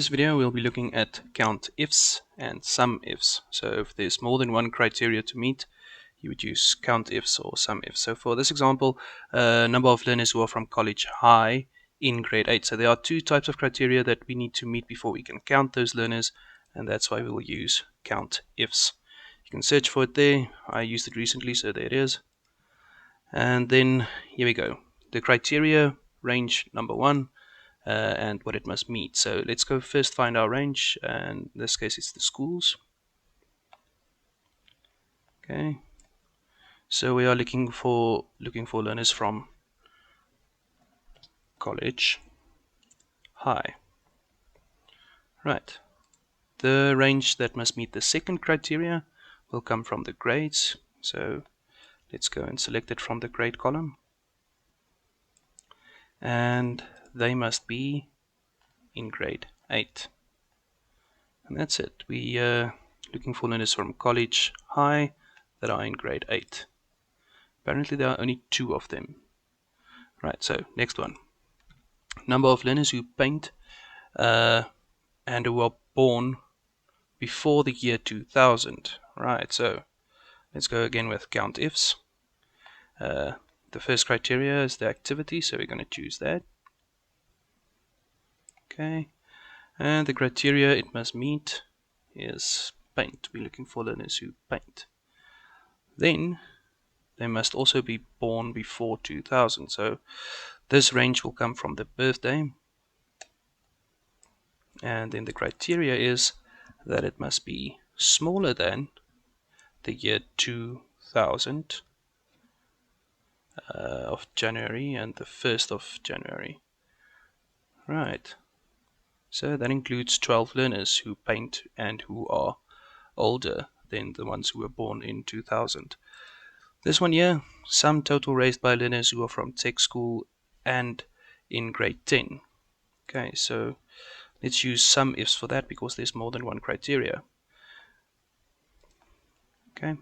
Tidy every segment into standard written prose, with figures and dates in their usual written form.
this video we'll be looking at COUNTIFS and SUMIFS. So if there's more than one criteria to meet, you would use COUNTIFS or SUMIFS. So for this example, number of learners who are from college high in grade 8. So there are two types of criteria that we need to meet before we can count those learners, and that's why we will use COUNTIFS. You can search for it there. I used it recently, so there it is. And then here we go. The criteria range number 1. And what it must meet. So let's go first find our range, and in this case it's the schools. Okay, so we are looking for learners from college high. Right, the range that must meet the second criteria will come from the grades. So let's go and select it from the grade column, and they must be in grade 8. And that's it. We are looking for learners from college high that are in grade 8. Apparently there are only 2 of them. Right, so next one. Number of learners who paint and who are born before the year 2000. Right, so let's go again with COUNTIFS. The first criteria is the activity, so we're going to choose that. Okay, and the criteria it must meet is paint. We're looking for learners who paint. Then they must also be born before 2000. So this range will come from the birthday. And then the criteria is that it must be smaller than the year 2000 of January and the 1st of January. Right. So that includes 12 learners who paint and who are older than the ones who were born in 2000. This one here, sum total raised by learners who are from tech school and in grade 10. Okay, so let's use SUMIFS for that because there's more than one criteria. Okay.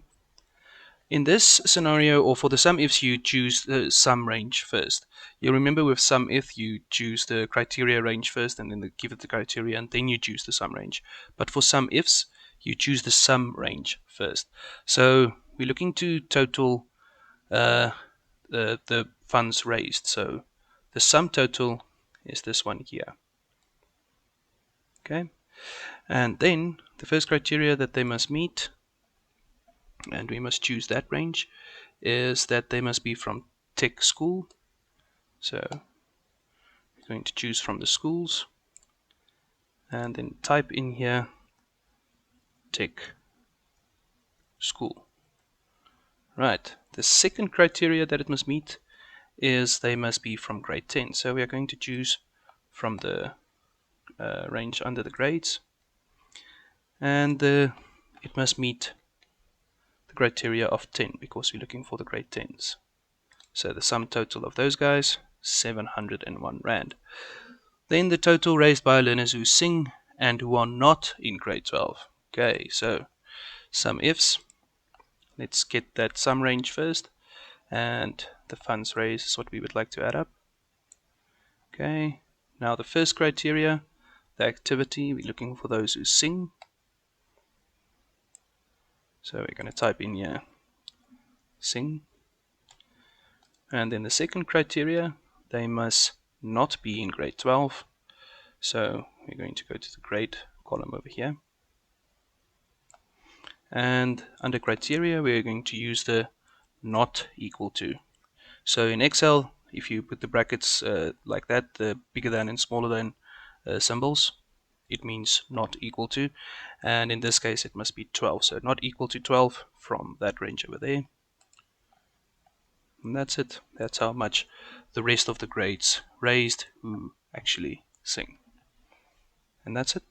In this scenario, or for the SUMIFS, you choose the sum range first. You'll remember with SUMIF, you choose the criteria range first and then give it the criteria and then you choose the sum range. But for SUMIFS, you choose the sum range first. So we're looking to total the funds raised. So the sum total is this one here. Okay, and then the first criteria that they must meet, and we must choose that range, is that they must be from tech school. So we're going to choose from the schools and then type in here tech school. Right, the second criteria that it must meet is they must be from grade 10. So we are going to choose from the range under the grades, and it must meet the criteria of 10 because we're looking for the grade 10s. So the sum total of those guys, 701 Rand. Then the total raised by learners who sing and who are not in grade 12. Okay, so SUMIFS. Let's get that sum range first, and the funds raised is what we would like to add up. Okay, now the first criteria, the activity, we're looking for those who sing. So we're going to type in here sing. And then the second criteria, they must not be in grade 12. So we're going to go to the grade column over here. And under criteria, we're going to use the not equal to. So in Excel, if you put the brackets like that, the bigger than and smaller than symbols, it means not equal to. And in this case, it must be 12. So not equal to 12 from that range over there. And that's it. That's how much the rest of the grades raised who actually sing. And that's it.